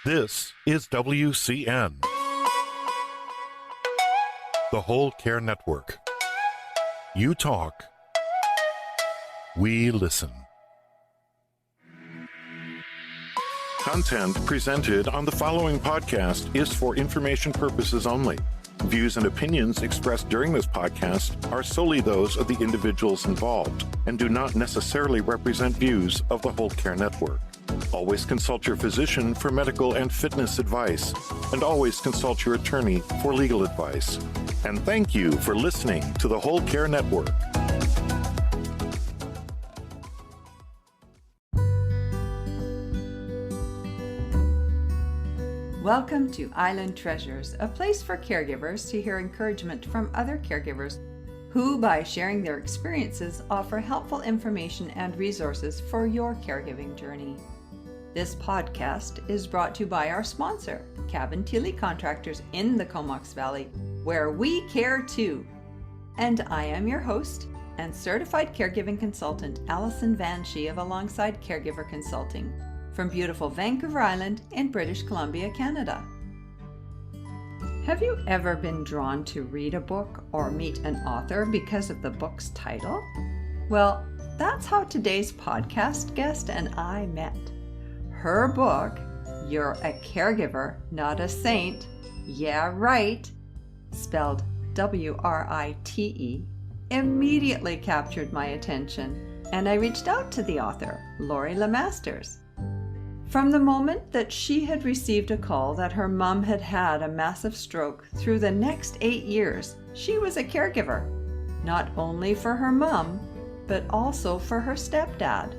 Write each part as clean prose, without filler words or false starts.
This is WCN, the Whole Care Network. You talk, we listen. Content presented on the following podcast is for information purposes only. Views and opinions expressed during this podcast are solely those of the individuals involved and do not necessarily represent views of the Whole Care Network. Always consult your physician for medical and fitness advice, and always consult your attorney for legal advice. And thank you for listening to the Whole Care Network. Welcome to Island Treasures, a place for caregivers to hear encouragement from other caregivers who, by sharing their experiences, offer helpful information and resources for your caregiving journey. This podcast is brought to you by our sponsor, Cabin Tilly Contractors in the Comox Valley, where we care too. And I am your host and certified caregiving consultant, Alison Van Schie of Alongside Caregiver Consulting, from beautiful Vancouver Island in British Columbia, Canada. Have you ever been drawn to read a book or meet an author because of the book's title? Well, that's how today's podcast guest and I met. Her book, You're a Caregiver, Not a Saint, yeah right, spelled W-R-I-T-E, immediately captured my attention, and I reached out to the author, Ramos Lemasters. From the moment that she had received a call that her mom had had a massive stroke, through the next 8 years, she was a caregiver, not only for her mom, but also for her stepdad.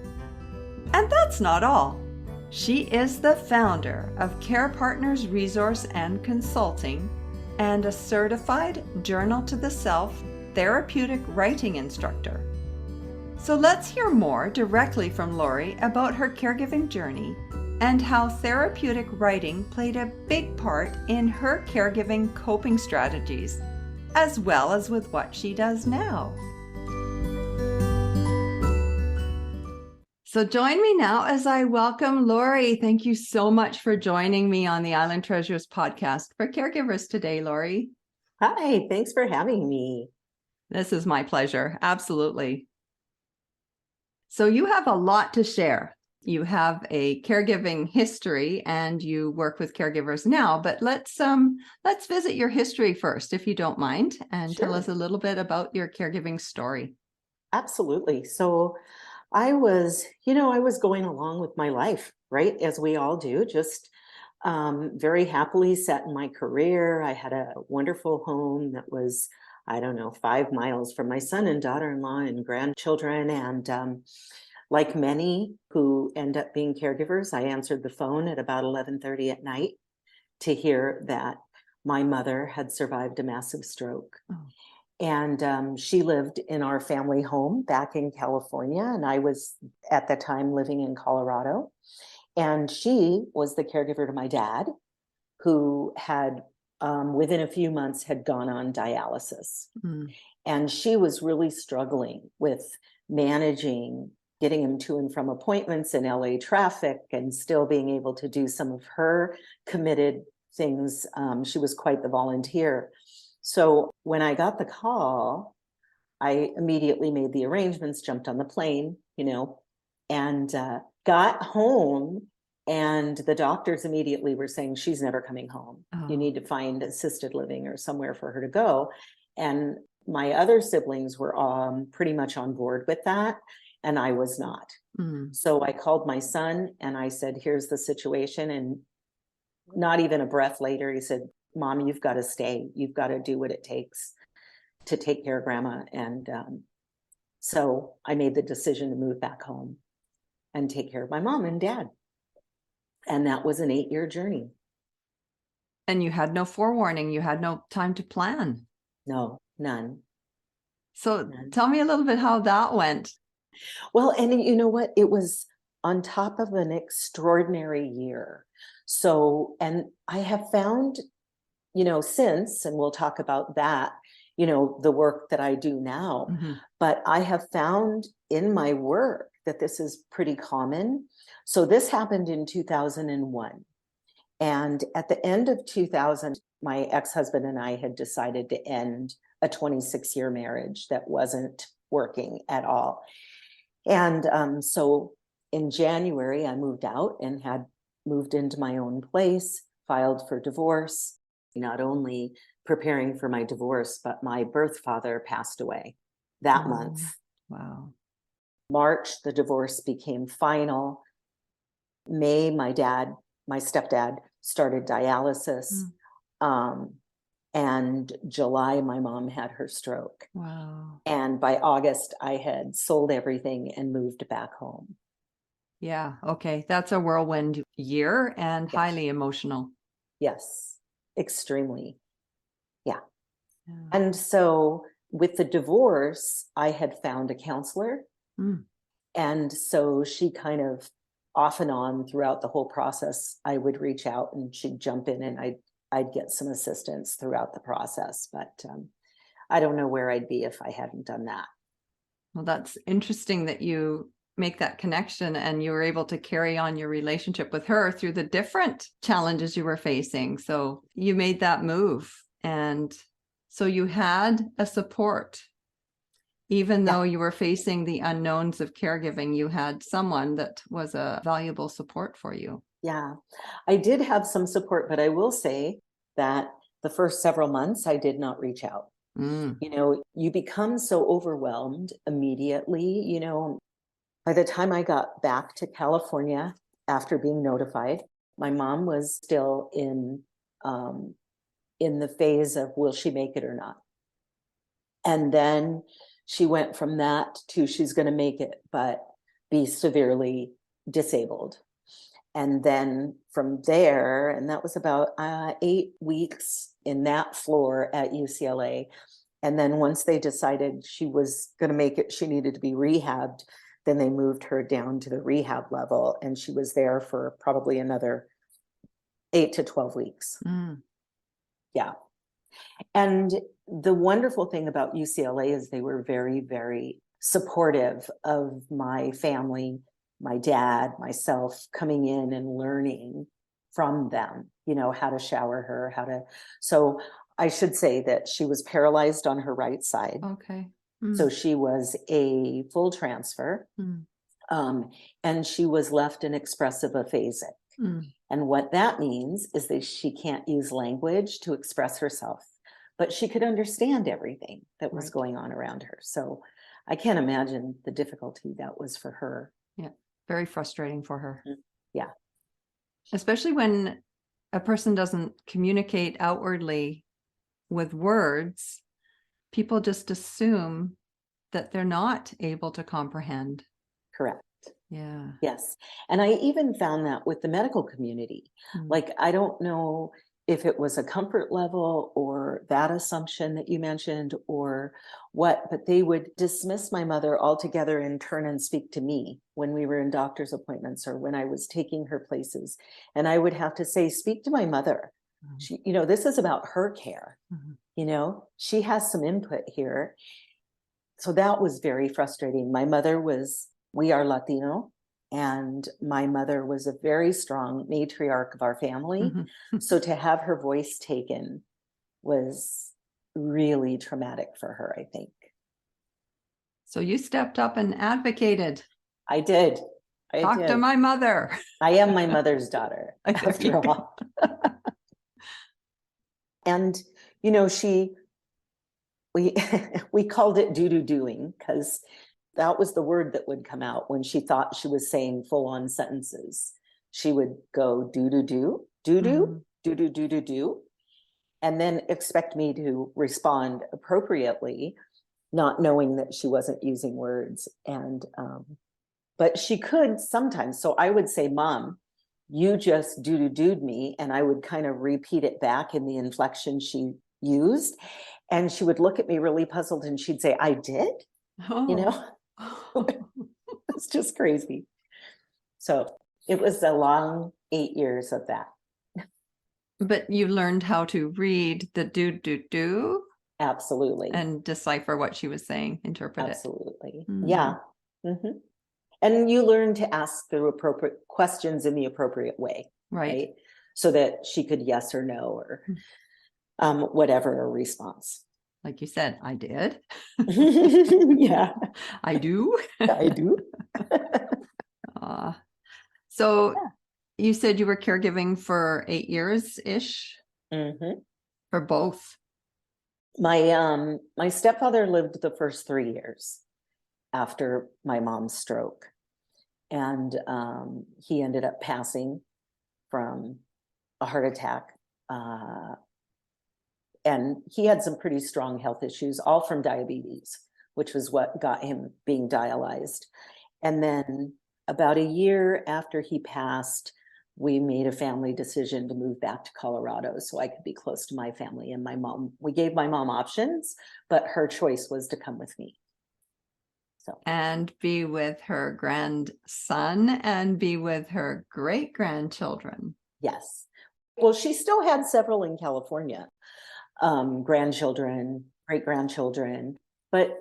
And that's not all. She is the founder of Care Partners Resource and Consulting and a certified Journal to the Self Therapeutic Writing Instructor. So let's hear more directly from Lori about her caregiving journey and how therapeutic writing played a big part in her caregiving coping strategies, as well as with what she does now. So join me now as I welcome Lori. Thank you so much for joining me on the Island Treasures podcast for caregivers today, Lori. Hi, thanks for having me. This is my pleasure. Absolutely. So you have a lot to share. You have a caregiving history and you work with caregivers now, but let's visit your history first, if you don't mind, and Sure. Tell us a little bit about your caregiving story. Absolutely. So I was going along with my life, right? As we all do, just very happily set in my career. I had a wonderful home that was, 5 miles from my son and daughter-in-law and grandchildren. And like many who end up being caregivers, I answered the phone at about 11:30 at night to hear that my mother had survived a massive stroke. Oh. And she lived in our family home back in California, and I was at the time living in Colorado. And she was the caregiver to my dad, who had, within a few months, had gone on dialysis. Mm. And she was really struggling with managing getting him to and from appointments in LA traffic and still being able to do some of her committed things. She was quite the volunteer. So when I got the call, I immediately made the arrangements, jumped on the plane, and got home. And the doctors immediately were saying, she's never coming home. Oh. You need to find assisted living or somewhere for her to go. And my other siblings were pretty much on board with that. And I was not. Mm. So I called my son and I said, here's the situation. And not even a breath later, he said, Mom, you've got to stay. You've got to do what it takes to take care of Grandma. And so I made the decision to move back home and take care of my mom and dad. And that was an 8-year journey. And you had no forewarning. You had no time to plan. No, none. So Tell me a little bit how that went. Well, and you know what? It was on top of an extraordinary year. So, and I have found, since, and we'll talk about that, the work that I do now, mm-hmm. But I have found in my work that this is pretty common. So this happened in 2001. And at the end of 2000, my ex-husband and I had decided to end a 26-year marriage that wasn't working at all. And so in January, I moved out and had moved into my own place, filed for divorce, not only preparing for my divorce, but my birth father passed away that month. Wow. March, the divorce became final. May, my stepdad started dialysis. And July, my mom had her stroke. Wow. And by August, I had sold everything and moved back home. Yeah. Okay. That's a whirlwind year and Yes. highly emotional. Yes, extremely. Yeah. Yeah. And so with the divorce, I had found a counselor. And so she kind of off and on throughout the whole process, I would reach out and she'd jump in and I'd get some assistance throughout the process. But I don't know where I'd be if I hadn't done that. Well, that's interesting that you make that connection and you were able to carry on your relationship with her through the different challenges you were facing. So you made that move. And so you had a support. Even though you were facing the unknowns of caregiving, you had someone that was a valuable support for you. Yeah, I did have some support, but I will say that the first several months I did not reach out. You know, you become so overwhelmed immediately. You know, by the time I got back to California after being notified, my mom was still in the phase of will she make it or not? And then she went from that to she's going to make it, but be severely disabled. And then from there, and that was about 8 weeks in that floor at UCLA. And then once they decided she was going to make it, she needed to be rehabbed, then they moved her down to the rehab level. And she was there for probably another 8 to 12 weeks. Yeah. And the wonderful thing about UCLA is they were very, very supportive of my family, my dad, myself, coming in and learning from them, you know, how to shower her, so I should say that she was paralyzed on her right side. Okay. So she was a full transfer, and she was left in expressive aphasic. And what that means is that she can't use language to express herself, but she could understand everything that was going on around her. So I can't imagine the difficulty that was for her. Yeah. Very frustrating for her. Yeah. Especially when a person doesn't communicate outwardly with words, people just assume that they're not able to comprehend. Correct. Yeah. Yes. And I even found that with the medical community. Like, I don't know if it was a comfort level or that assumption that you mentioned or what, but they would dismiss my mother altogether and turn and speak to me when we were in doctor's appointments or when I was taking her places. And I would have to say, speak to my mother. She, you know, this is about her care. You know, she has some input here. So that was very frustrating. My mother we are Latino, and my mother was a very strong matriarch of our family. So to have her voice taken was really traumatic for her, I think. So you stepped up and advocated. I did. Talk to my mother. I am my mother's daughter, after all. And, you know, we called it doing because that was the word that would come out when she thought she was saying full-on sentences. She would go do, and then expect me to respond appropriately, not knowing that she wasn't using words. And but she could sometimes. So I would say, Mom, you just do-do-do'd me, and I would kind of repeat it back in the inflection she used. And she would look at me really puzzled and she'd say, I did? You know? It's just crazy. So it was a long 8 years of that. But you learned how to read the do. Absolutely. And decipher what she was saying, interpret Absolutely. Yeah. And you learn to ask the appropriate questions in the appropriate way. Right. so that she could yes or no or whatever a response. Like you said, I did. Yeah, I do. I do. So you said you were caregiving for 8 years-ish Mm-hmm. for both. My stepfather lived the first 3 years after my mom's stroke, and he ended up passing from a heart attack. And he had some pretty strong health issues, all from diabetes, which was what got him being dialyzed. And then about a year after he passed, we made a family decision to move back to Colorado so I could be close to my family and my mom. We gave my mom options, but her choice was to come with me. So, And be with her grandson and be with her great-grandchildren. yes. Well, she still had several in California, grandchildren, great-grandchildren, but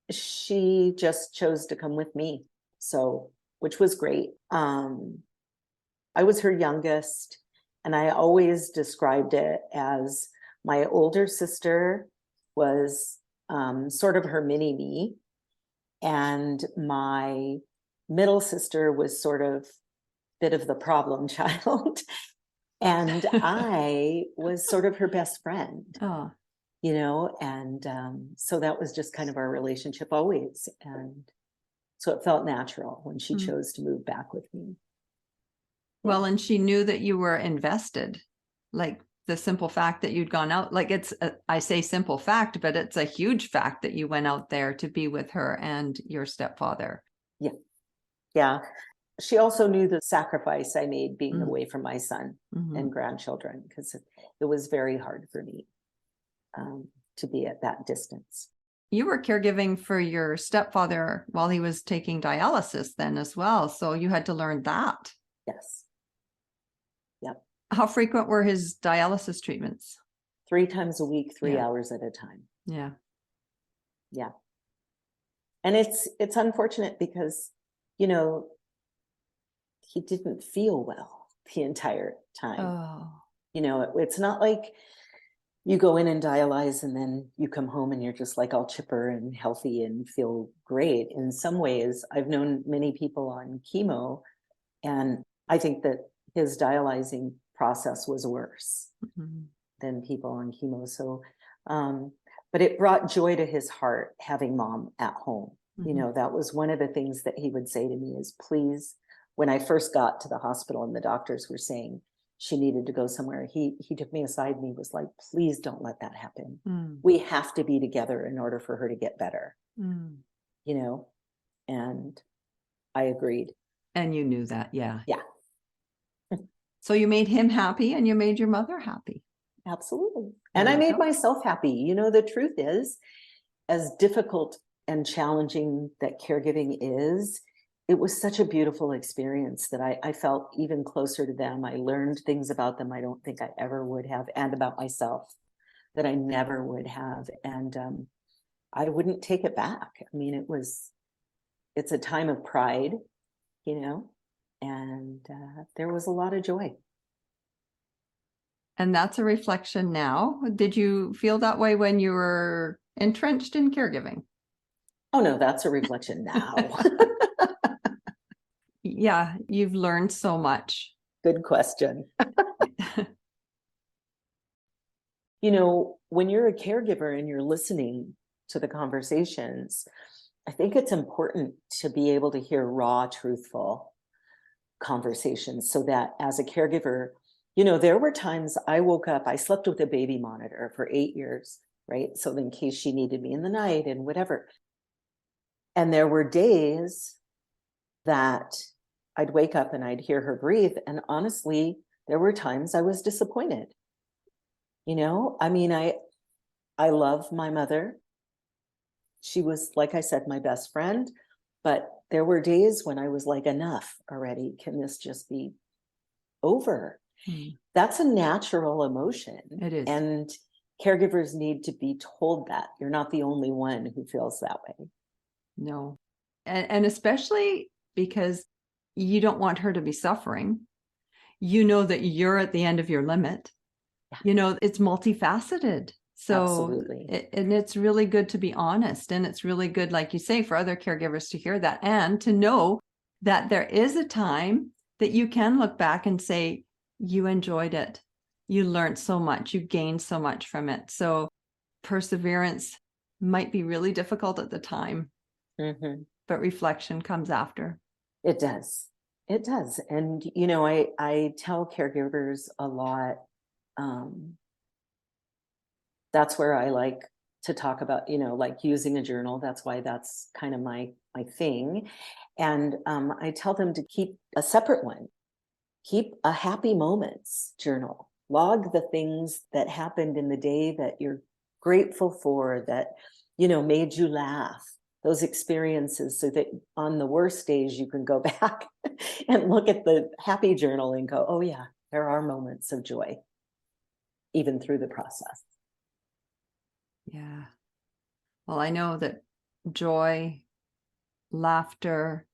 she just chose to come with me. So, which was great. I was her youngest, and I always described it as my older sister was sort of her mini me, and my middle sister was sort of bit of the problem child, and I was sort of her best friend. Oh, And so that was just kind of our relationship always, and so it felt natural when she chose to move back with me. well, and she knew that you were invested, like the simple fact that you'd gone out, like I say simple fact, but it's a huge fact that you went out there to be with her and your stepfather. Yeah. Yeah. She also knew the sacrifice I made being away from my son and grandchildren, because it was very hard for me to be at that distance. You were caregiving for your stepfather while he was taking dialysis then as well. So you had to learn that. Yes. Yep. How frequent were his dialysis treatments? 3 times a week, 3 hours at a time. Yeah. Yeah. And it's unfortunate because, he didn't feel well the entire time. Oh. It's not like you go in and dialyze and then you come home and you're just like all chipper and healthy and feel great. In some ways, I've known many people on chemo, and I think that his dialyzing process was worse than people on chemo. So, but it brought joy to his heart having mom at home. That was one of the things that he would say to me is, please, when I first got to the hospital and the doctors were saying she needed to go somewhere, he took me aside and he was like, please don't let that happen. We have to be together in order for her to get better. And I agreed. And you knew that. Yeah. Yeah. So you made him happy and you made your mother happy. Absolutely. And I made myself happy. The truth is, as difficult and challenging that caregiving is, it was such a beautiful experience that I felt even closer to them. I learned things about them I don't think I ever would have, and about myself that I never would have. And I wouldn't take it back. I mean, it's a time of pride, and there was a lot of joy. And that's a reflection now. Did you feel that way when you were entrenched in caregiving? Oh, no, that's a reflection now. Yeah, you've learned so much. Good question. When you're a caregiver and you're listening to the conversations, I think it's important to be able to hear raw, truthful conversations, so that as a caregiver, there were times I woke up, I slept with a baby monitor for 8 years, right? So in case she needed me in the night and whatever. And there were days that I'd wake up and I'd hear her breathe. And honestly, there were times I was disappointed. I mean, I love my mother. She was, like I said, my best friend, but there were days when I was like, enough already. Can this just be over? That's a natural emotion. It is. And caregivers need to be told that you're not the only one who feels that way. No. And especially because you don't want her to be suffering. you know that you're at the end of your limit. Yeah. It's multifaceted. So, Absolutely. and it's really good to be honest. And it's really good, like you say, for other caregivers to hear that and to know that there is a time that you can look back and say, you enjoyed it. You learned so much. You gained so much from it. So perseverance might be really difficult at the time, but reflection comes after. It does. It does. And, I tell caregivers a lot. That's where I like to talk about, like using a journal. That's why that's kind of my thing. And I tell them to keep a separate one. Keep a happy moments journal. Log the things that happened in the day that you're grateful for, that, made you laugh, those experiences, so that on the worst days you can go back and look at the happy journal and go, oh yeah, there are moments of joy, even through the process. Yeah. Well, I know that joy, laughter,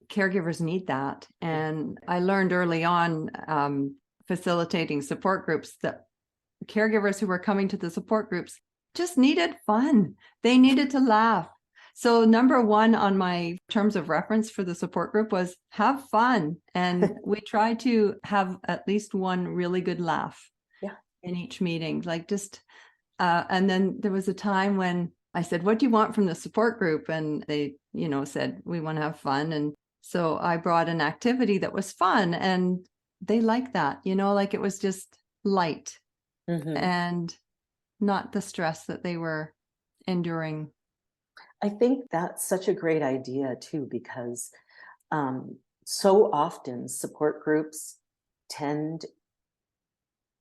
caregivers need that. And I learned early on, facilitating support groups, that caregivers who were coming to the support groups just needed fun. They needed to laugh. So number one on my terms of reference for the support group was have fun. And we try to have at least one really good laugh in each meeting, like just, and then there was a time when I said, what do you want from the support group? And they, said, we want to have fun. And so I brought an activity that was fun, and they liked that, like it was just light and not the stress that they were enduring. I think that's such a great idea too, because so often support groups tend,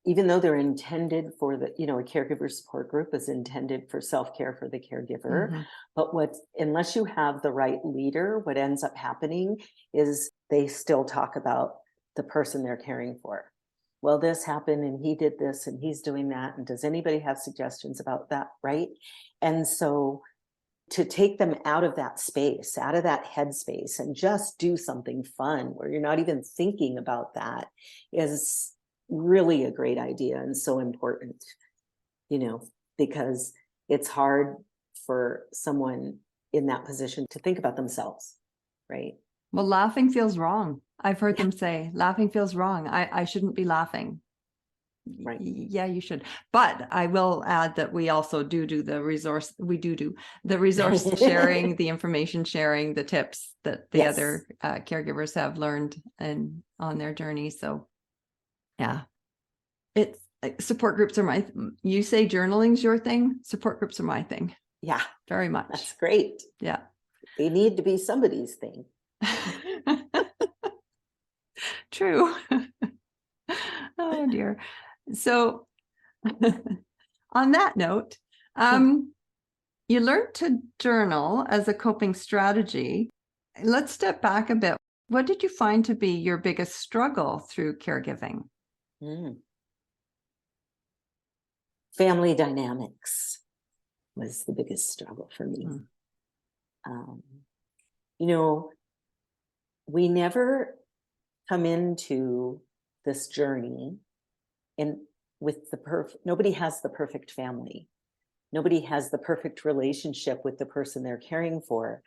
even though they're intended for a caregiver support group is intended for self-care for the caregiver, but unless you have the right leader, what ends up happening is they still talk about the person they're caring for. Well, this happened and he did this and he's doing that. And does anybody have suggestions about that? Right. And so to take them out of that space, out of that headspace, and just do something fun where you're not even thinking about that is really a great idea and so important, because it's hard for someone in that position to think about themselves, right? Well, laughing feels wrong. I've heard them say, laughing feels wrong. I shouldn't be laughing. Right. Yeah, you should. But I will add that we also do the resource. We do the resource sharing, the information sharing, the tips that the other caregivers have learned and on their journey. So yeah, it's support groups are you say journaling's your thing. Support groups are my thing. Yeah, very much. That's great. Yeah. They need to be somebody's thing. True. Oh dear. So on that note, you learned to journal as a coping strategy. Let's step back a bit. What did you find to be your biggest struggle through caregiving? Family dynamics was the biggest struggle for me. We never come into this journey and with nobody has the perfect family. Nobody has the perfect relationship with the person they're caring for.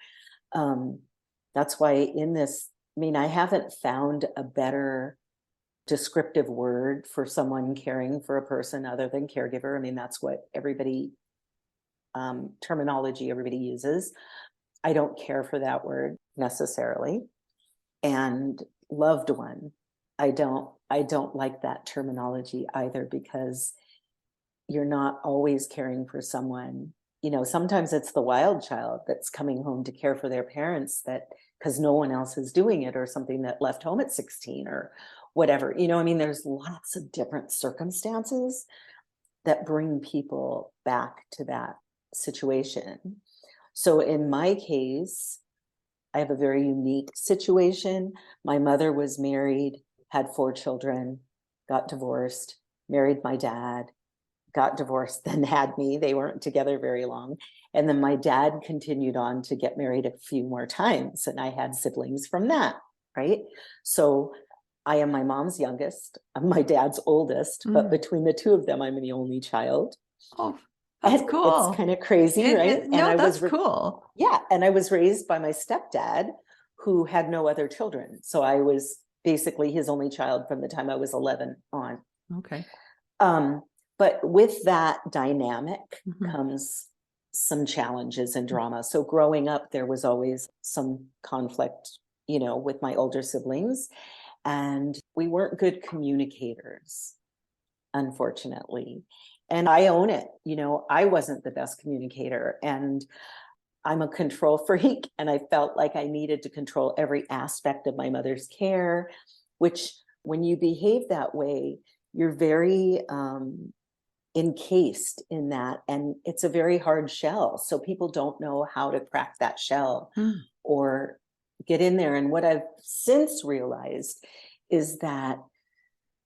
That's why I haven't found a better descriptive word for someone caring for a person other than caregiver. That's what terminology everybody uses. I don't care for that word necessarily. And loved one, I don't like that terminology either, because you're not always caring for someone. Sometimes it's the wild child that's coming home to care for their parents because no one else is doing it, or something that left home at 16 or whatever. There's lots of different circumstances that bring people back to that situation. So in my case, I have a very unique situation. My mother was married, had 4 children, got divorced, married my dad, got divorced, then had me. They weren't together very long. And then my dad continued on to get married a few more times, and I had siblings from that, right? So I am my mom's youngest. I'm my dad's oldest, but between the two of them, I'm the only child. Oh, that's And cool. it's kind of crazy, right? And I that's was cool. Yeah, and I was raised by my stepdad, who had no other children. So I was basically his only child from the time I was 11 on. Okay. But with that dynamic comes some challenges and drama. So growing up, there was always some conflict, with my older siblings, and we weren't good communicators, unfortunately. And I own it. I wasn't the best communicator, and I'm a control freak, and I felt like I needed to control every aspect of my mother's care, which when you behave that way, you're very encased in that, and it's a very hard shell. So people don't know how to crack that shell or get in there. And what I've since realized is that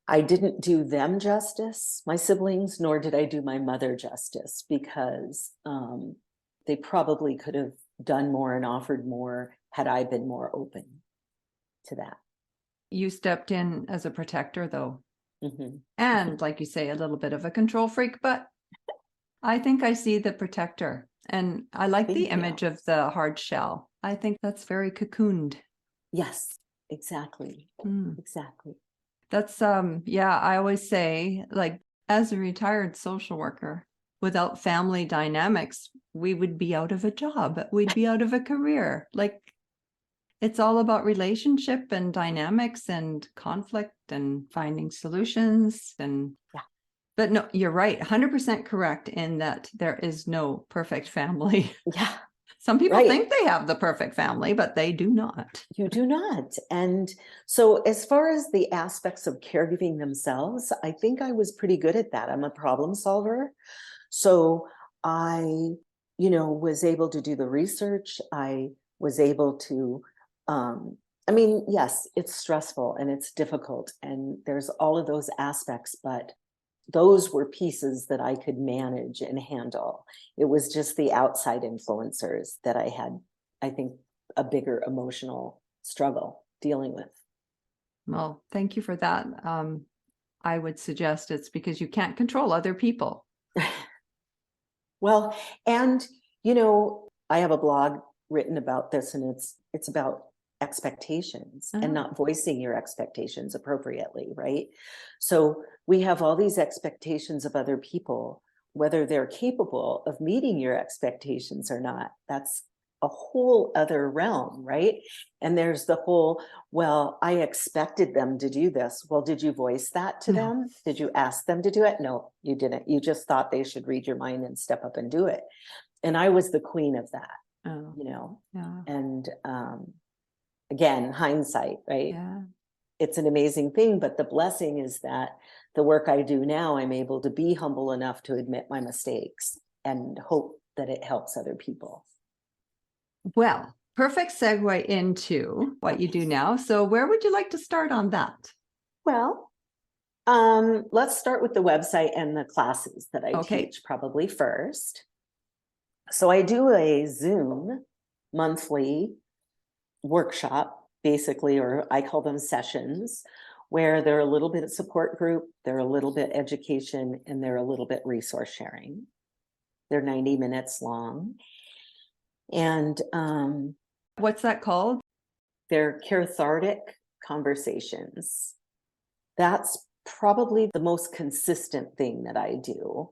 I didn't do them justice, my siblings, nor did I do my mother justice, because they probably could have done more and offered more had I been more open to that. You stepped in as a protector, though. And like you say, a little bit of a control freak, but I think I see the protector, and I like the image of the hard shell. I think that's very cocooned. Yes, exactly. Exactly. That's, I always say, like, as a retired social worker, without family dynamics, we would be out of a job. We'd be out of a career. Like, it's all about relationship and dynamics and conflict and finding solutions. But no, you're right. 100% correct in that there is no perfect family. Yeah. Some people think they have the perfect family, but they do not. You do not. And so as far as the aspects of caregiving themselves, I think I was pretty good at that. I'm a problem solver. So I, was able to do the research. I was able to, yes, it's stressful and it's difficult, and there's all of those aspects, but those were pieces that I could manage and handle. It was just the outside influencers that I had, I think, a bigger emotional struggle dealing with. Well, thank you for that. I would suggest it's because you can't control other people. Well, and, I have a blog written about this, and it's about expectations and not voicing your expectations appropriately, right? So we have all these expectations of other people, whether they're capable of meeting your expectations or not. That's a whole other realm, right? And there's the whole, well, I expected them to do this. Well, did you voice that to them? Did you ask them to do it? No, you didn't. You just thought they should read your mind and step up and do it. And I was the queen of that, and again, hindsight, right? Yeah. It's an amazing thing, but the blessing is that the work I do now, I'm able to be humble enough to admit my mistakes and hope that it helps other people. Well, perfect segue into what you do now. So where would you like to start on that? Well, let's start with the website and the classes that I teach probably first. So I do a Zoom monthly workshop, basically, or I call them sessions, where they're a little bit of support group, they're a little bit education, and they're a little bit resource sharing. They're 90 minutes long. And what's that called? They're cathartic conversations. That's probably the most consistent thing that I do.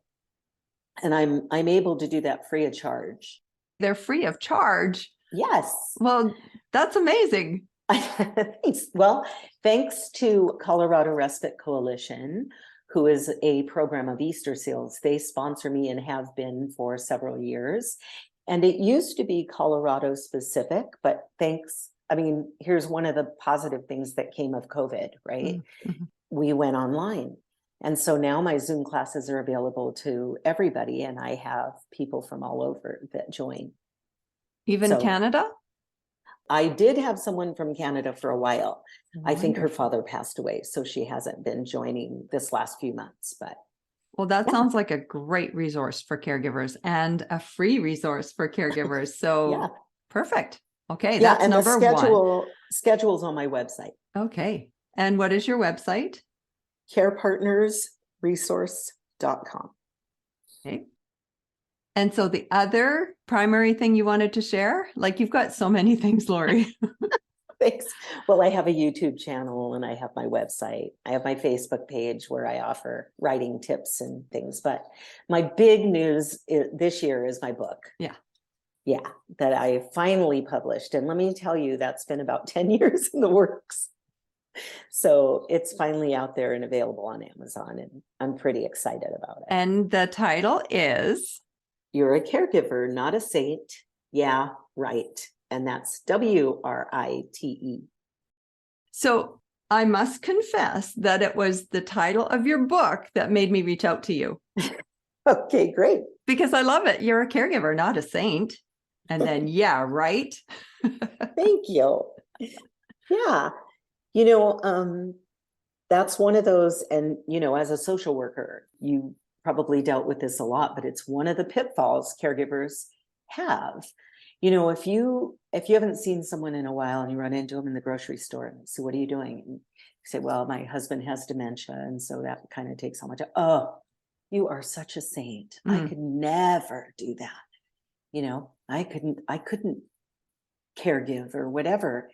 And I'm able to do that free of charge. They're free of charge? Yes. Well, that's amazing. Thanks. Well, thanks to Colorado Respite Coalition, who is a program of Easter Seals. They sponsor me and have been for several years. And it used to be Colorado specific, but here's one of the positive things that came of COVID, right? Mm-hmm. We went online. And so now my Zoom classes are available to everybody, and I have people from all over that join. Even Canada? I did have someone from Canada for a while. Wonderful. I think her father passed away, so she hasn't been joining this last few months, but. Well, that sounds like a great resource for caregivers and a free resource for caregivers. So perfect. Okay. That's number one. Schedule's on my website. Okay. And what is your website? carepartnersresource.com. Okay. And so the other primary thing you wanted to share, like you've got so many things, Lori. Thanks. Well, I have a YouTube channel and I have my website. I have my Facebook page where I offer writing tips and things. But my big news this year is my book. Yeah. Yeah, that I finally published. And let me tell you, that's been about 10 years in the works. So it's finally out there and available on Amazon. And I'm pretty excited about it. And the title is? You're a Caregiver, Not a Saint. Yeah, right. And that's WRITE. So I must confess that it was the title of your book that made me reach out to you. Okay, great. Because I love it. You're a caregiver, not a saint. And then, yeah, right. Thank you. Yeah. That's one of those, and, as a social worker, you probably dealt with this a lot, but it's one of the pitfalls caregivers have. If you haven't seen someone in a while and you run into them in the grocery store and say, what are you doing? And you say, well, my husband has dementia. And so that kind of takes so much. Oh, you are such a saint. I could never do that. I couldn't caregive or whatever.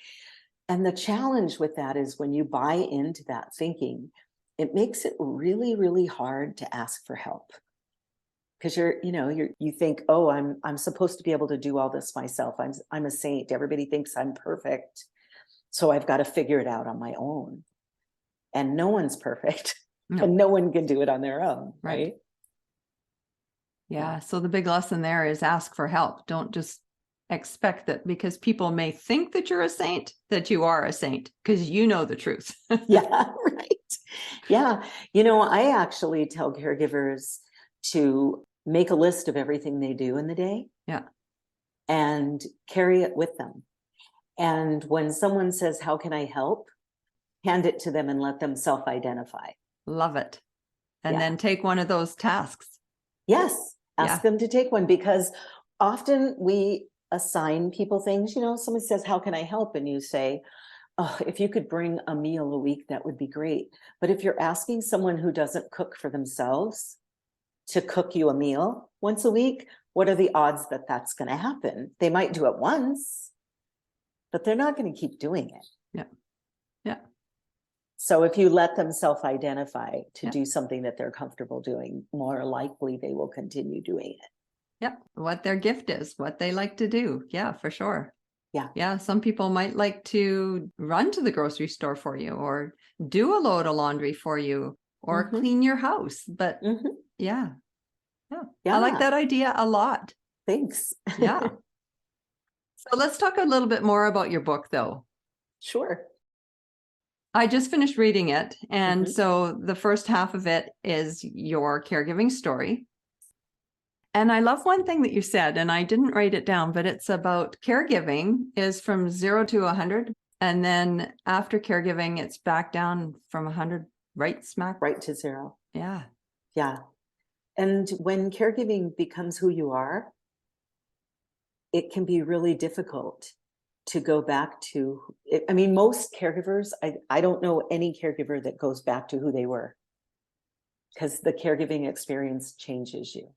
And the challenge with that is when you buy into that thinking, it makes it really, really hard to ask for help. Because you think, oh, I'm supposed to be able to do all this myself. I'm a saint. Everybody thinks I'm perfect. So I've got to figure it out on my own. And no one's perfect. No. And no one can do it on their own. Right. Yeah. So the big lesson there is ask for help. Don't just expect that because people may think that you're a saint, that you are a saint, because you know the truth. Yeah, right. Yeah. I actually tell caregivers to make a list of everything they do in the day. Yeah. And carry it with them. And when someone says, how can I help? Hand it to them and let them self-identify. Love it. And then take one of those tasks. Yes. Ask them to take one, because often we assign people things. Somebody says, how can I help? And you say, oh, if you could bring a meal a week, that would be great. But if you're asking someone who doesn't cook for themselves to cook you a meal once a week, what are the odds that that's going to happen? They might do it once, but they're not going to keep doing it. Yeah. Yeah. So if you let them self-identify to do something that they're comfortable doing, more likely they will continue doing it. Yep. What their gift is, what they like to do. Yeah, for sure. Yeah. Yeah. Some people might like to run to the grocery store for you, or do a load of laundry for you, or clean your house. But yeah. I like that idea a lot. Thanks. Yeah. So let's talk a little bit more about your book, though. Sure. I just finished reading it. And so the first half of it is your caregiving story. And I love one thing that you said, and I didn't write it down, but it's about caregiving is from 0 to 100. And then after caregiving, it's back down from 100, right smack? Right to 0. Yeah. Yeah. And when caregiving becomes who you are, it can be really difficult to go back to it. I mean, most caregivers, I don't know any caregiver that goes back to who they were, because the caregiving experience changes you,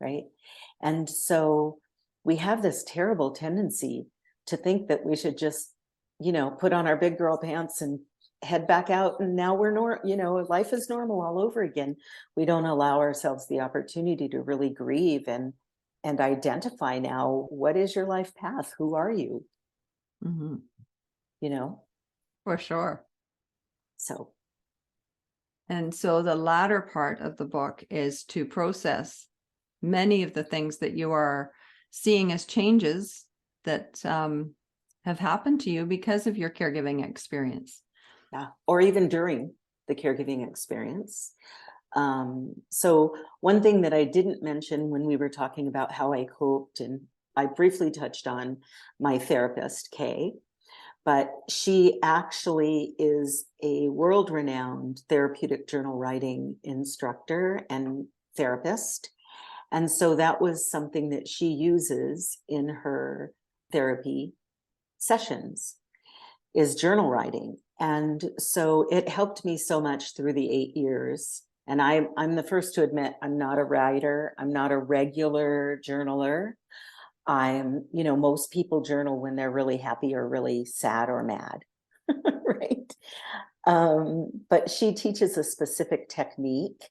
right? And so we have this terrible tendency to think that we should just, put on our big girl pants and head back out, and now we're life is normal all over again. We don't allow ourselves the opportunity to really grieve and identify now, what is your life path? Who are you? For sure. So. And so the latter part of the book is to process many of the things that you are seeing as changes that have happened to you because of your caregiving experience. Yeah, or even during the caregiving experience. So one thing that I didn't mention when we were talking about how I coped, and I briefly touched on my therapist, Kay, but she actually is a world-renowned therapeutic journal writing instructor and therapist. And so that was something that she uses in her therapy sessions, is journal writing. And so it helped me so much through the 8 years. And I'm the first to admit I'm not a writer. I'm not a regular journaler. Most people journal when they're really happy or really sad or mad, right? But she teaches a specific technique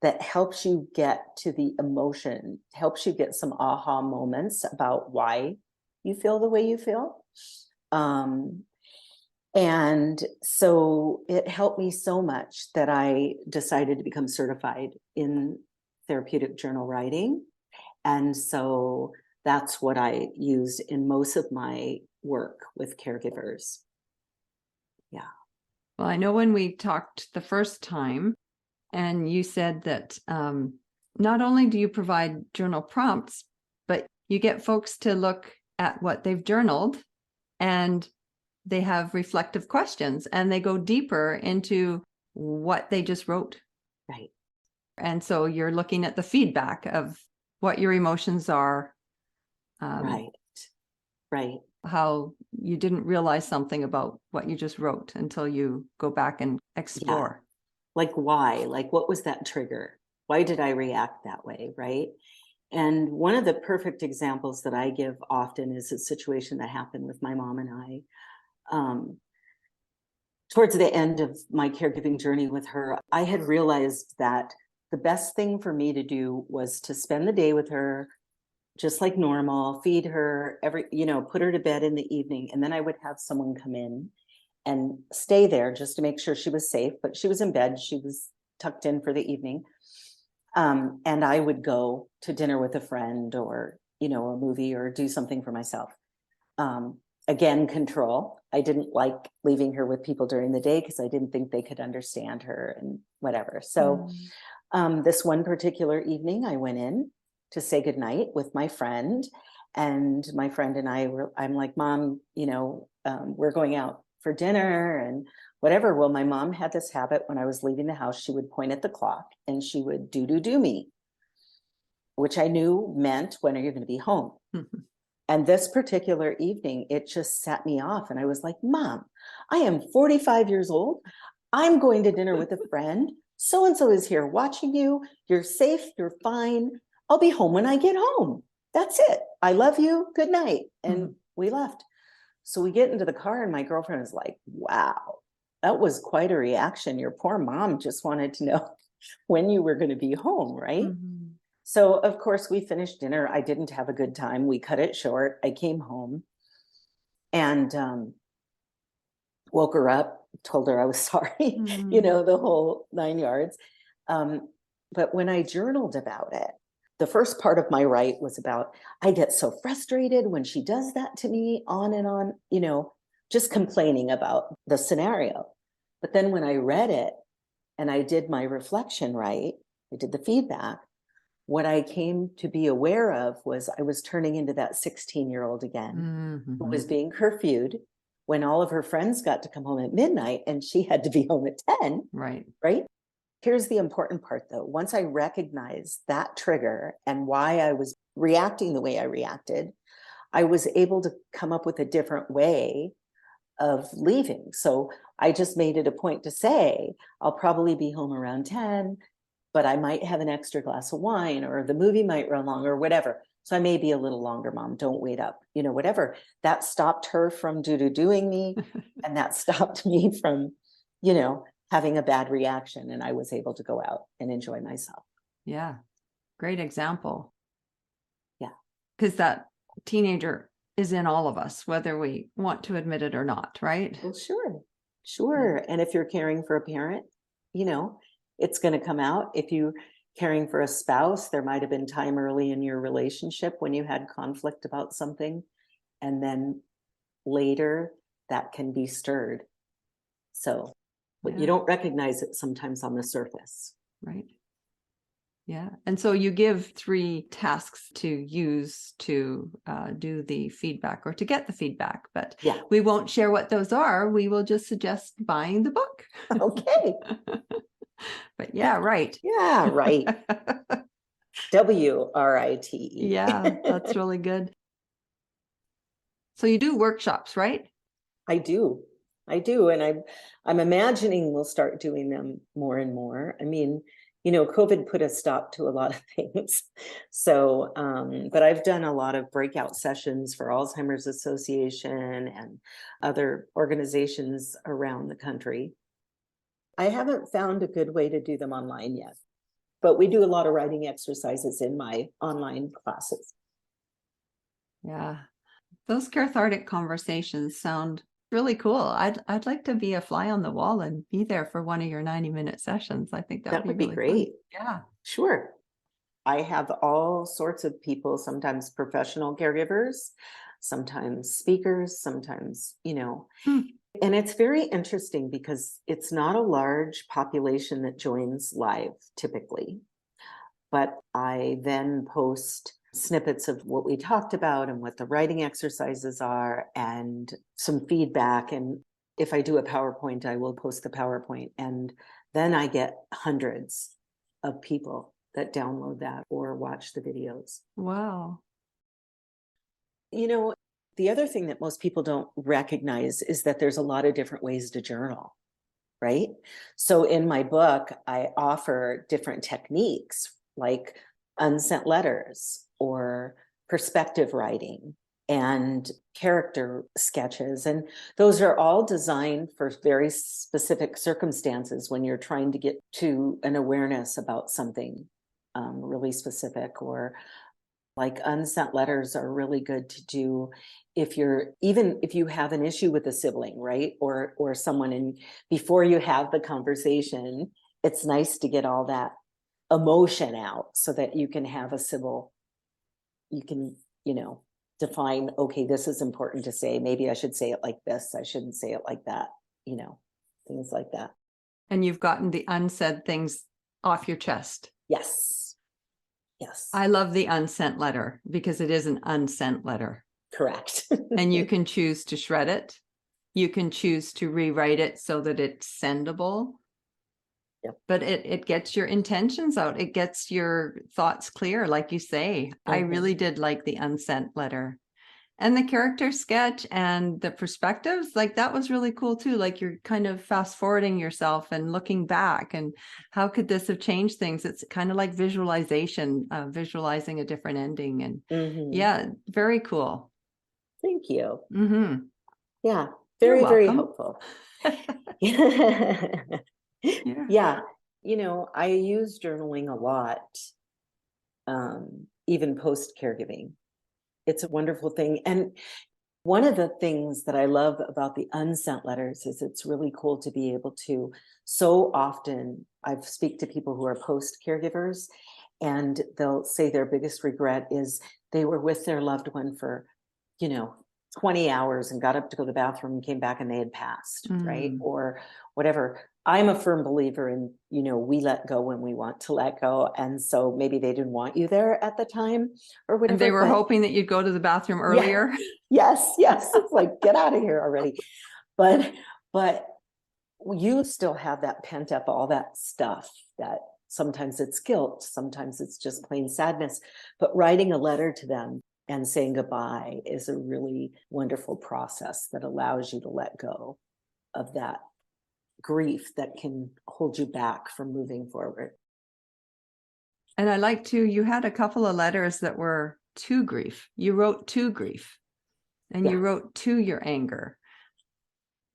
that helps you get to the emotion, helps you get some aha moments about why you feel the way you feel. And so it helped me so much that I decided to become certified in therapeutic journal writing. And so that's what I use in most of my work with caregivers. Yeah. Well, I know when we talked the first time, and you said that not only do you provide journal prompts, but you get folks to look at what they've journaled, and they have reflective questions, and they go deeper into what they just wrote. Right. And so you're looking at the feedback of what your emotions are. Right. Right. How you didn't realize something about what you just wrote until you go back and explore. Yeah. Like why? Like what was that trigger? Why did I react that way? Right. And one of the perfect examples that I give often is a situation that happened with my mom and I. Towards the end of my caregiving journey with her, I had realized that the best thing for me to do was to spend the day with her, just like normal, feed her put her to bed in the evening. And then I would have someone come in and stay there just to make sure she was safe, but she was in bed. She was tucked in for the evening. And I would go to dinner with a friend or, a movie or do something for myself. Again, control. I didn't like leaving her with people during the day because I didn't think they could understand her and whatever. So this one particular evening, I went in to say goodnight with my friend. And my friend and I'm like, Mom, we're going out for dinner and whatever. Well, my mom had this habit when I was leaving the house, she would point at the clock and she would do me, which I knew meant, when are you going to be home? Mm-hmm. And this particular evening, it just set me off. And I was like, Mom, I am 45 years old. I'm going to dinner with a friend. So-and-so is here watching you. You're safe. You're fine. I'll be home when I get home. That's it. I love you. Good night. And we left. So we get into the car and my girlfriend is like, wow, that was quite a reaction. Your poor mom just wanted to know when you were going to be home, right? Mm-hmm. So, of course, we finished dinner. I didn't have a good time. We cut it short. I came home and woke her up, told her I was sorry, the whole 9 yards. But when I journaled about it, the first part of my write was about, I get so frustrated when she does that to me, on and on, just complaining about the scenario. But then when I read it and I did my reflection, right, I did the feedback, what I came to be aware of was I was turning into that 16-year-old again, who was being curfewed when all of her friends got to come home at midnight and she had to be home at 10. Right. Here's the important part, though. Once I recognized that trigger and why I was reacting the way I reacted, I was able to come up with a different way of leaving. So I just made it a point to say, I'll probably be home around 10, but I might have an extra glass of wine, or the movie might run long, or whatever. So I may be a little longer, Mom. Don't wait up, whatever. That stopped her from doing me. And that stopped me from, having a bad reaction. And I was able to go out and enjoy myself. Yeah. Great example. Yeah. Because that teenager is in all of us, whether we want to admit it or not, right? Well, sure. Yeah. And if you're caring for a parent, it's going to come out. If you're caring for a spouse, there might have been time early in your relationship when you had conflict about something, and then later that can be stirred. So, but you don't recognize it sometimes on the surface. Right. Yeah. And so you give 3 tasks to use to do the feedback or to get the feedback, but we won't share what those are. We will just suggest buying the book. Okay. But yeah, right. Yeah, right. WRITE. Yeah, that's really good. So you do workshops, right? I do. I do. And I'm imagining we'll start doing them more and more. I mean, COVID put a stop to a lot of things. So, but I've done a lot of breakout sessions for Alzheimer's Association and other organizations around the country. I haven't found a good way to do them online yet, but we do a lot of writing exercises in my online classes. Yeah. Those cathartic conversations sound really cool. I'd like to be a fly on the wall and be there for one of your 90-minute sessions. I think that would be really great. fun. Yeah. Sure. I have all sorts of people, sometimes professional caregivers, sometimes speakers, sometimes, and it's very interesting because it's not a large population that joins live typically, but I then post snippets of what we talked about and what the writing exercises are and some feedback. And if I do a PowerPoint, I will post the PowerPoint. And then I get hundreds of people that download that or watch the videos. Wow. The other thing that most people don't recognize is that there's a lot of different ways to journal, right? So in my book, I offer different techniques like unsent letters or perspective writing and character sketches. And those are all designed for very specific circumstances when you're trying to get to an awareness about something really specific. Or like unsent letters are really good to do if you have an issue with a sibling, right? Or someone, and before you have the conversation, it's nice to get all that emotion out so that you can have you can define, okay, this is important to say. Maybe I should say it like this. I shouldn't say it like that, things like that. And you've gotten the unsaid things off your chest. Yes. I love the unsent letter because it is an unsent letter. Correct. And you can choose to shred it. You can choose to rewrite it so that it's sendable. Yep. But it gets your intentions out. It gets your thoughts clear, like you say. I really did like the unsent letter. And the character sketch and the perspectives, like that was really cool too. Like you're kind of fast forwarding yourself and looking back and how could this have changed things? It's kind of like visualization, visualizing a different ending. And yeah, very cool. Thank you. Yeah, You're very welcome. helpful. Yeah. I use journaling a lot, even post caregiving. It's a wonderful thing. And one of the things that I love about the unsent letters is it's really cool to be able to, so often I speak to people who are post caregivers and they'll say their biggest regret is they were with their loved one for, 20 hours and got up to go to the bathroom and came back and they had passed, right? Or whatever. I'm a firm believer in, we let go when we want to let go. And so maybe they didn't want you there at the time or whatever. And they were hoping that you'd go to the bathroom earlier. Yeah. Yes. It's like, get out of here already. But you still have that pent up, all that stuff that sometimes it's guilt, sometimes it's just plain sadness, but writing a letter to them and saying goodbye is a really wonderful process that allows you to let go of that grief that can hold you back from moving forward. And I like to, you had a couple of letters that were to grief. You wrote to grief and you wrote to your anger.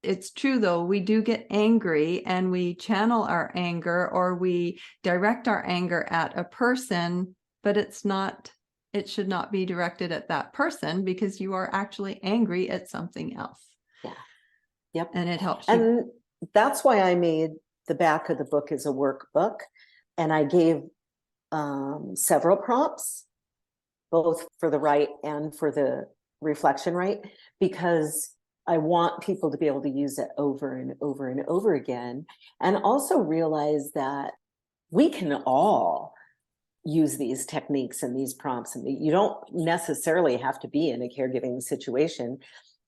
It's true though, we do get angry and we channel our anger or we direct our anger at a person, but it should not be directed at that person because you are actually angry at something else. Yeah. Yep. And it helps you. And that's why I made the back of the book as a workbook. And I gave several prompts, both for the write and for the reflection write, because I want people to be able to use it over and over and over again. And also realize that we can all use these techniques and these prompts. And you don't necessarily have to be in a caregiving situation.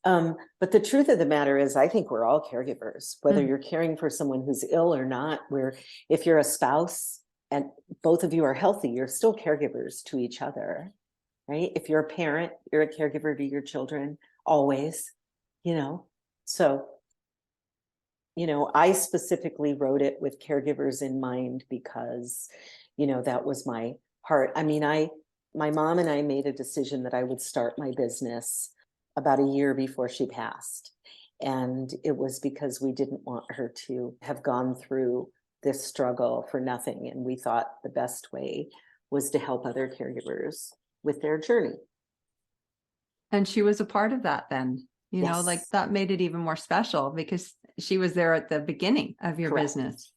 But the truth of the matter is, I think we're all caregivers, whether you're caring for someone who's ill or not, where if you're a spouse and both of you are healthy, you're still caregivers to each other, right? If you're a parent, you're a caregiver to your children, always, so I specifically wrote it with caregivers in mind because, that was my heart. I mean, my mom and I made a decision that I would start my business about a year before she passed. And it was because we didn't want her to have gone through this struggle for nothing. And we thought the best way was to help other caregivers with their journey. And she was a part of that then, Yes. like that made it even more special because she was there at the beginning of your Correct. business.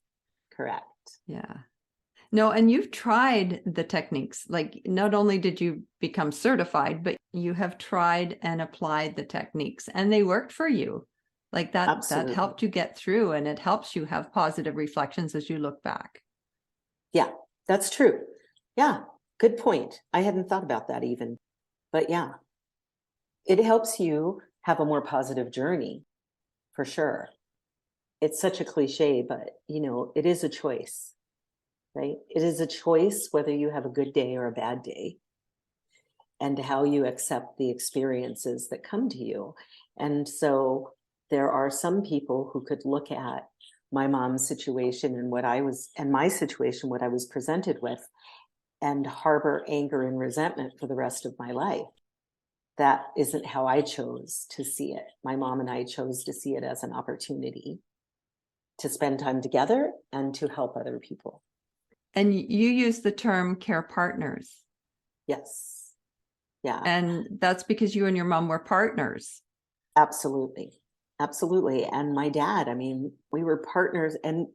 Correct. Yeah. No, and you've tried the techniques. Like not only did you become certified, but you have tried and applied the techniques and they worked for you. Like that Absolutely. helped you get through, and it helps you have positive reflections as you look back. Yeah, that's true. Yeah, good point. I hadn't thought about that even. But yeah, it helps you have a more positive journey for sure. It's such a cliche, but it is a choice, right? It is a choice whether you have a good day or a bad day and how you accept the experiences that come to you. And so there are some people who could look at my mom's situation and my situation, what I was presented with, and harbor anger and resentment for the rest of my life. That isn't how I chose to see it. My mom and I chose to see it as an opportunity to spend time together and to help other people. And you use the term care partners. Yes. Yeah. And that's because you and your mom were partners. Absolutely. Absolutely. And my dad, I mean, we were partners, and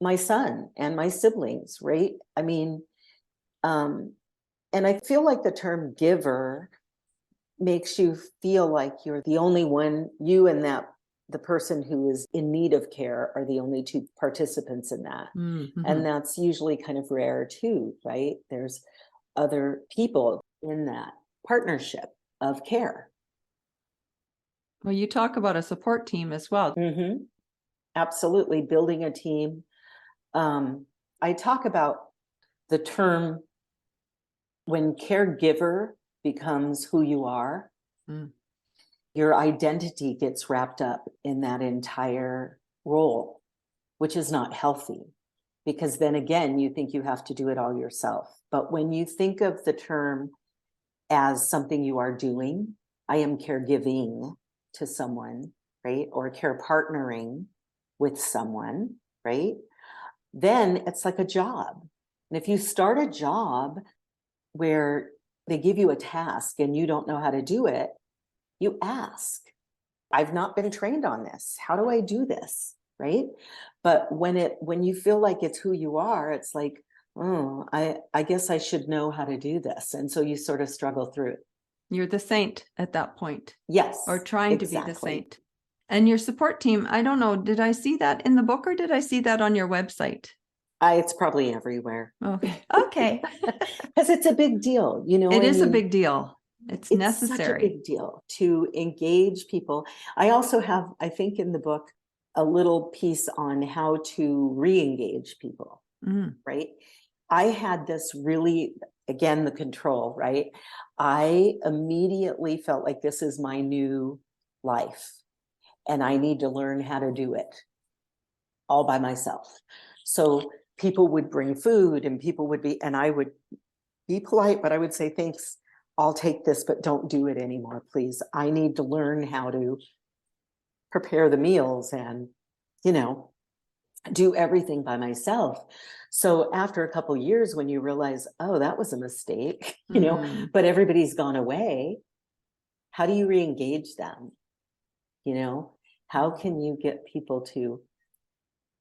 my son and my siblings, right? I mean, and I feel like the term giver makes you feel like you're the only one, you and the person who is in need of care are the only two participants in that. Mm-hmm. And that's usually kind of rare too, right? There's other people in that partnership of care. Well, you talk about a support team as well. Mm-hmm. Absolutely. Building a team. I talk about the term when caregiver becomes who you are, your identity gets wrapped up in that entire role, which is not healthy, because then again, you think you have to do it all yourself. But when you think of the term as something you are doing, I am caregiving to someone, right? Or care partnering with someone, right? Then it's like a job. And if you start a job where they give you a task and you don't know how to do it, you ask, I've not been trained on this. How do I do this? Right? But when you feel like it's who you are, it's like, oh, I guess I should know how to do this. And so you sort of struggle through it. You're the saint at that point. Yes. Or trying to be the saint. And your support team, I don't know, did I see that in the book or did I see that on your website? It's probably everywhere. Okay. Because it's a big deal, It is a big deal. It's necessary. Such a big deal to engage people. I also have, I think in the book, a little piece on how to re-engage people, right? I had this really, again, the control, right? I immediately felt like this is my new life and I need to learn how to do it all by myself. So people would bring food and and I would be polite, but I would say, thanks, I'll take this, but don't do it anymore, please. I need to learn how to prepare the meals and, do everything by myself. So after a couple of years, when you realize, oh, that was a mistake, but everybody's gone away, how do you re-engage them? How can you get people to,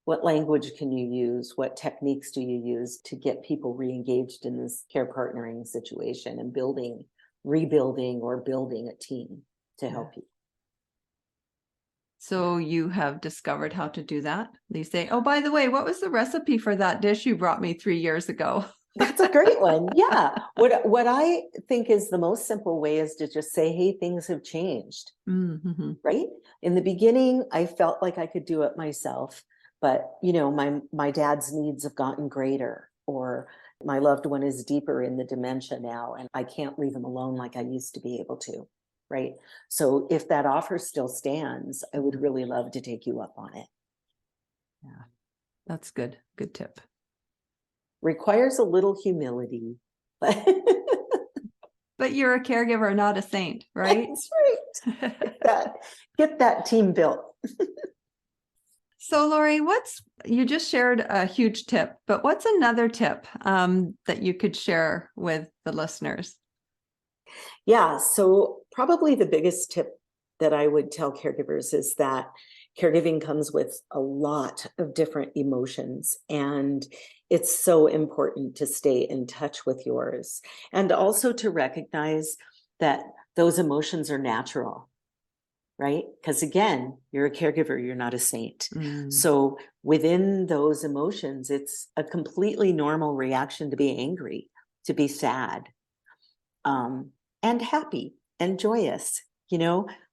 what language can you use? What techniques do you use to get people re-engaged in this care partnering situation and rebuilding or building a team to help you? So you have discovered how to do that. They say, oh, by the way, what was the recipe for that dish you brought me 3 years ago? That's a great one. Yeah. What I think is the most simple way is to just say, hey, things have changed, right? In the beginning, I felt like I could do it myself, but my dad's needs have gotten greater, or my loved one is deeper in the dementia now, and I can't leave him alone like I used to be able to. right? So if that offer still stands, I would really love to take you up on it. Yeah, that's good. Good tip. Requires a little humility, but But you're a caregiver, not a saint, right? that's right. Get that team built. So, Lori, you just shared a huge tip, but what's another tip that you could share with the listeners? Yeah, so probably the biggest tip that I would tell caregivers is that caregiving comes with a lot of different emotions, and it's so important to stay in touch with yours and also to recognize that those emotions are natural, right? Because again, you're a caregiver, you're not a saint. So within those emotions, it's a completely normal reaction to be angry, to be sad, and happy and joyous.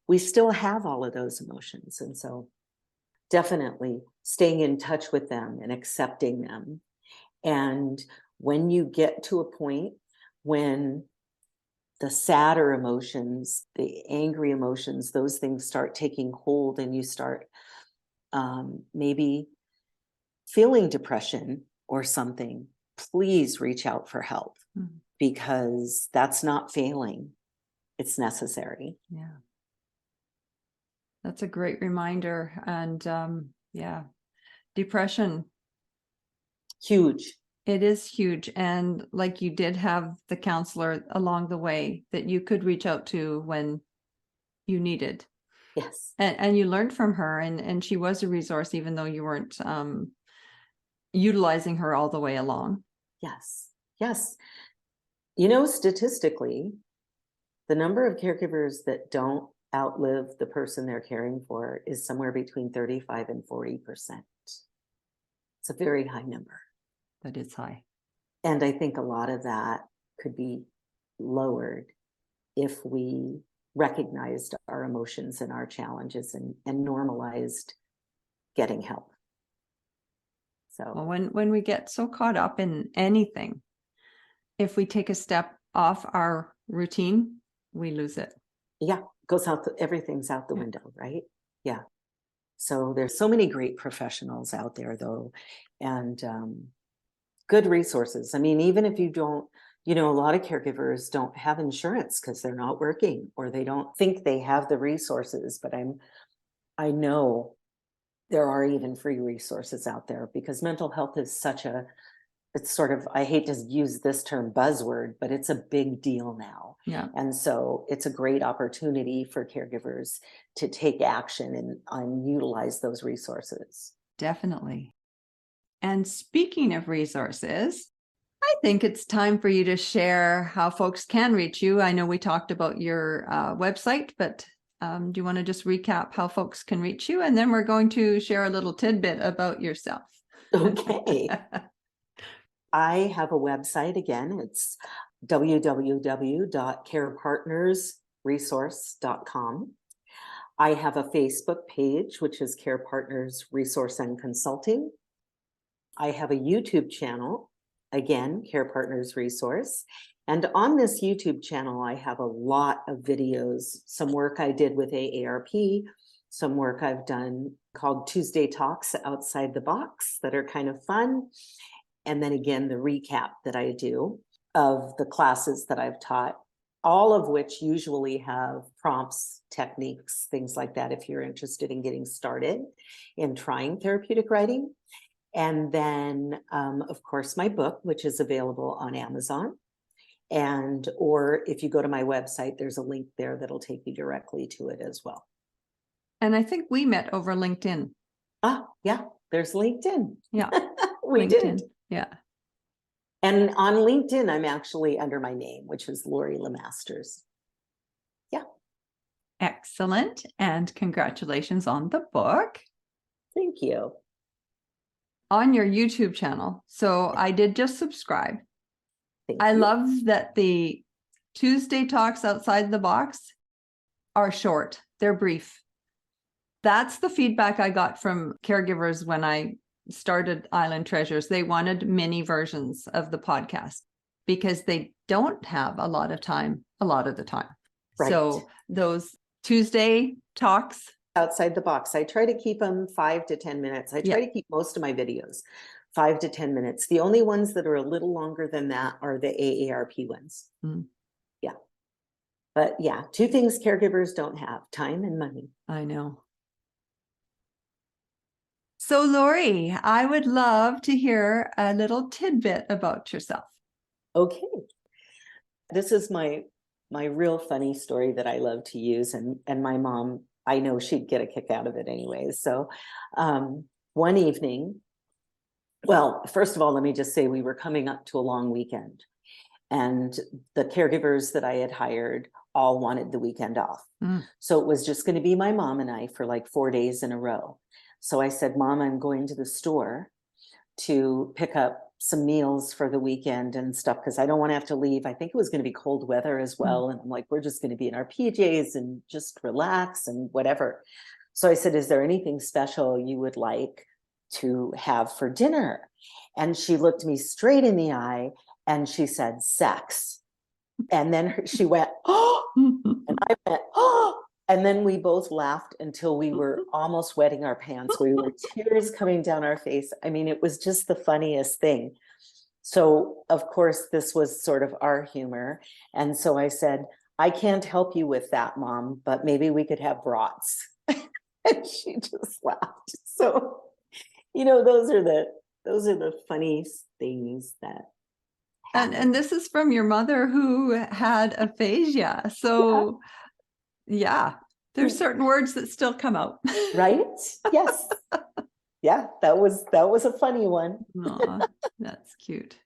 We still have all of those emotions. And so definitely staying in touch with them and accepting them. And when you get to a point when the sadder emotions, the angry emotions, those things start taking hold and you start maybe feeling depression or something, please reach out for help because that's not failing. It's necessary. Yeah. That's a great reminder. And depression. Huge. It is huge. And like you did have the counselor along the way that you could reach out to when you needed. Yes. And you learned from her and she was a resource, even though you weren't utilizing her all the way along. Yes. Yes. Statistically, the number of caregivers that don't outlive the person they're caring for is somewhere between 35 and 40%. It's a very high number. That is high. And I think a lot of that could be lowered if we recognized our emotions and our challenges and normalized getting help. So well, when we get so caught up in anything, if we take a step off our routine, we lose it. Yeah, goes out. Everything's out the window, right? Yeah. So there's so many great professionals out there, though, and good resources. I mean, even if you don't, a lot of caregivers don't have insurance because they're not working or they don't think they have the resources. But I know there are even free resources out there because mental health is it's sort of, I hate to use this term buzzword, but it's a big deal now. Yeah. And so it's a great opportunity for caregivers to take action and utilize those resources. Definitely. And speaking of resources, I think it's time for you to share how folks can reach you. I know we talked about your website, but do you want to just recap how folks can reach you? And then we're going to share a little tidbit about yourself. Okay. I have a website again. It's www.carepartnersresource.com. I have a Facebook page, which is Care Partners Resource and Consulting. I have a YouTube channel, again, Care Partners Resource. And on this YouTube channel, I have a lot of videos, some work I did with AARP, some work I've done called Tuesday Talks Outside the Box that are kind of fun. And then again, the recap that I do of the classes that I've taught, all of which usually have prompts, techniques, things like that, if you're interested in getting started in trying therapeutic writing. And then, of course, my book, which is available on Amazon. Or if you go to my website, there's a link there that'll take you directly to it as well. And I think we met over LinkedIn. Yeah, there's LinkedIn. Yeah, we LinkedIn. did. Yeah. And on LinkedIn, I'm actually under my name, which is Ramos Lemasters. Yeah. Excellent. And congratulations on the book. Thank you. On your YouTube channel. So I did just subscribe. I love that the Tuesday Talks Outside the Box are short. They're brief. That's the feedback I got from caregivers when I started Island Treasures. They wanted mini versions of the podcast because they don't have a lot of time a lot of the time. Right. So those Tuesday talks. Outside the box. I try to keep them 5 to 10 minutes. I try to keep most of my videos 5 to 10 minutes. The only ones that are a little longer than that are the AARP ones. Mm. Yeah. But yeah, 2 things caregivers don't have: time and money. I know. So Lori, I would love to hear a little tidbit about yourself. Okay. This is my real funny story that I love to use, and my mom, I know she'd get a kick out of it anyway. So one evening, well, first of all, let me just say we were coming up to a long weekend, and the caregivers that I had hired all wanted the weekend off. So it was just going to be my mom and I for like 4 days in a row. So I said, Mom, I'm going to the store to pick up some meals for the weekend and stuff, because I don't want to have to leave. I think it was going to be cold weather as well. And I'm like, we're just going to be in our PJs and just relax and whatever. So I said, is there anything special you would like to have for dinner? And she looked me straight in the eye and she said, sex. And then she went, oh, and I went, oh. And then we both laughed until we were almost wetting our pants. We were tears coming down our face. I mean, it was just the funniest thing. So, of course, this was sort of our humor. And so I said, I can't help you with that, Mom, but maybe we could have brats. And she just laughed. So, those are the funniest things that happen. And this is from your mother who had aphasia. So yeah, there's certain words that still come out. Right? Yes. Yeah, that was a funny one. Aw, that's cute.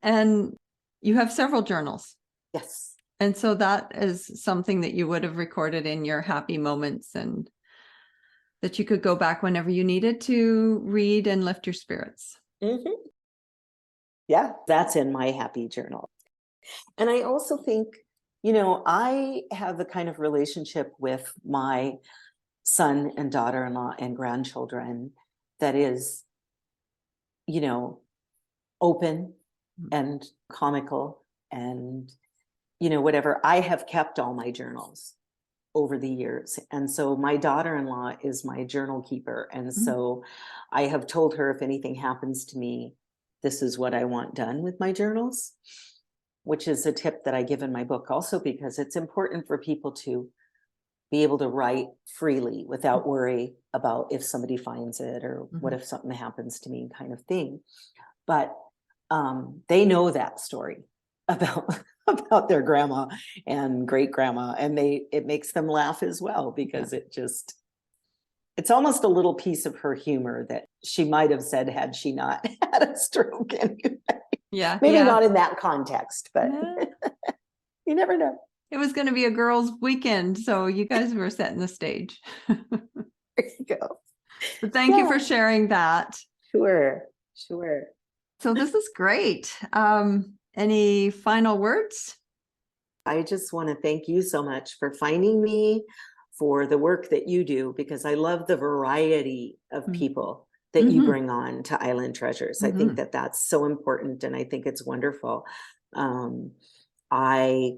And you have several journals. Yes. And so that is something that you would have recorded in your happy moments, and that you could go back whenever you needed to read and lift your spirits. Mm-hmm. Yeah, that's in my happy journal. And I also think, I have the kind of relationship with my son and daughter-in-law and grandchildren that is, open and comical and, whatever. I have kept all my journals over the years. And so my daughter-in-law is my journal keeper. And so I have told her, if anything happens to me, this is what I want done with my journals, which is a tip that I give in my book also, because it's important for people to be able to write freely without worry about if somebody finds it or what if something happens to me, kind of thing. But they know that story about their grandma and great grandma, and it makes them laugh as well, because it's almost a little piece of her humor that she might have said had she not had a stroke anyway. Yeah. Maybe not in that context, but you never know. It was going to be a girls' weekend, so you guys were setting the stage. There you go. But thank you for sharing that. Sure. So this is great. Any final words? I just want to thank you so much for finding me, for the work that you do, because I love the variety of people that you bring on to Island Treasures. I think that that's so important, and I think it's wonderful. I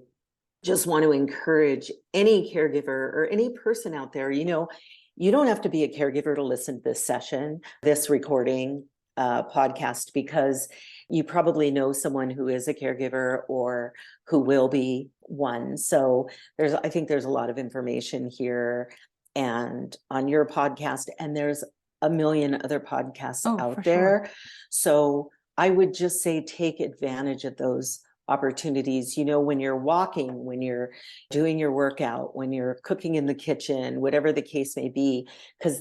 just want to encourage any caregiver or any person out there, you don't have to be a caregiver to listen to this recording podcast, because you probably know someone who is a caregiver or who will be one. So I think there's a lot of information here and on your podcast, and there's a million other podcasts out there. Sure. So I would just say, take advantage of those opportunities, when you're walking, when you're doing your workout, when you're cooking in the kitchen, whatever the case may be, because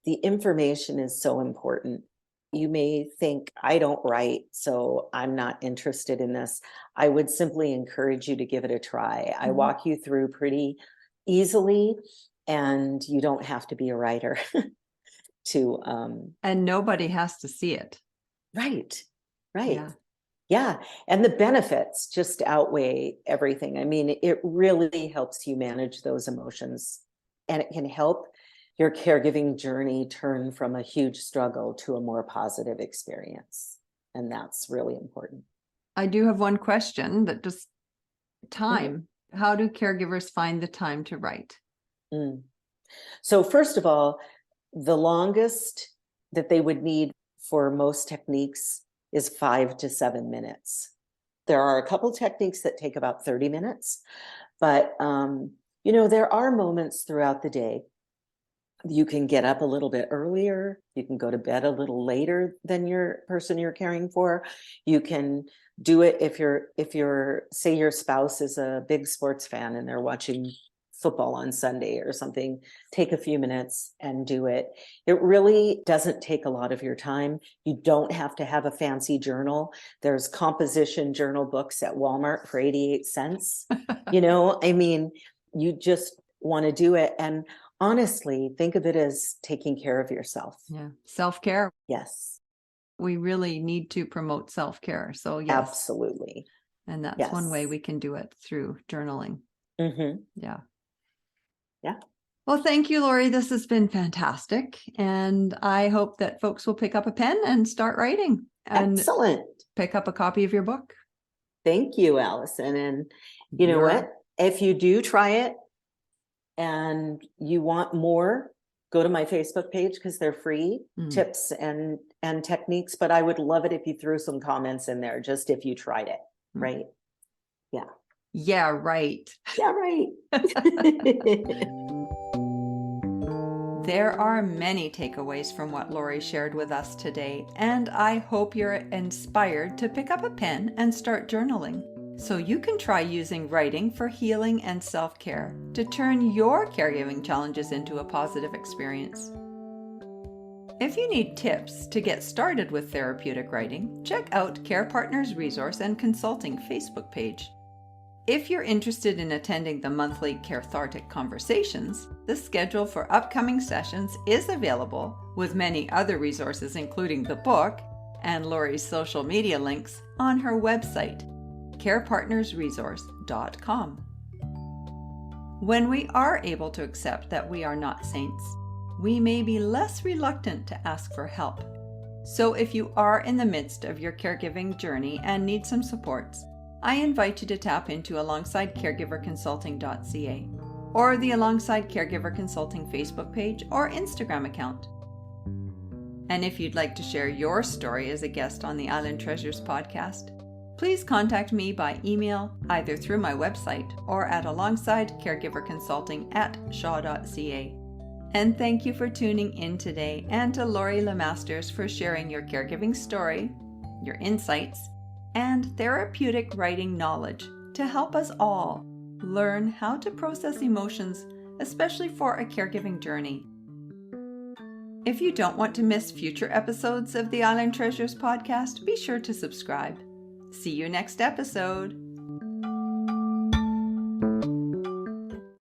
the information is so important. You may think, I don't write, so I'm not interested in this. I would simply encourage you to give it a try. I walk you through pretty easily, and you don't have to be a writer to and nobody has to see it. Right. Yeah. And the benefits just outweigh everything. I mean, it really helps you manage those emotions, and it can help your caregiving journey turn from a huge struggle to a more positive experience. And that's really important. I do have one question that just time. How do caregivers find the time to write? So first of all, the longest that they would need for most techniques is 5 to 7 minutes. There are a couple techniques that take about 30 minutes, but there are moments throughout the day. You can get up a little bit earlier. You can go to bed a little later than your person you're caring for. You can do it if you're say your spouse is a big sports fan and they're watching football on Sunday or something, take a few minutes and do it. It really doesn't take a lot of your time. You don't have to have a fancy journal. There's composition journal books at Walmart for 88 cents. You just want to do it. And honestly, think of it as taking care of yourself. Yeah. Self-care. Yes. We really need to promote self-care. So yes. Absolutely. And that's one way we can do it, through journaling. Mm-hmm. Yeah. Yeah. Well, thank you, Lori. This has been fantastic. And I hope that folks will pick up a pen and start writing. And excellent. Pick up a copy of your book. Thank you, Allison. And you know what? If you do try it and you want more, go to my Facebook page because they're free tips and techniques. But I would love it if you threw some comments in there, just if you tried it. Right? Yeah. Yeah, right. Yeah, right. There are many takeaways from what Lori shared with us today, and I hope you're inspired to pick up a pen and start journaling, so you can try using writing for healing and self-care to turn your caregiving challenges into a positive experience. If you need tips to get started with therapeutic writing, check out Care Partners Resource and Consulting Facebook page. If you're interested in attending the monthly Cathartic Conversations, the schedule for upcoming sessions is available, with many other resources including the book and Lori's social media links, on her website, carepartnersresource.com. When we are able to accept that we are not saints, we may be less reluctant to ask for help. So if you are in the midst of your caregiving journey and need some supports, I invite you to tap into alongsidecaregiverconsulting.ca or the Alongside Caregiver Consulting Facebook page or Instagram account. And if you'd like to share your story as a guest on the Island Treasures podcast, please contact me by email, either through my website or at alongsidecaregiverconsulting@shaw.ca. And thank you for tuning in today, and to Lori Lemasters for sharing your caregiving story, your insights, and therapeutic writing knowledge to help us all learn how to process emotions, especially for a caregiving journey. If you don't want to miss future episodes of the Island Treasures podcast, be sure to subscribe. See you next episode.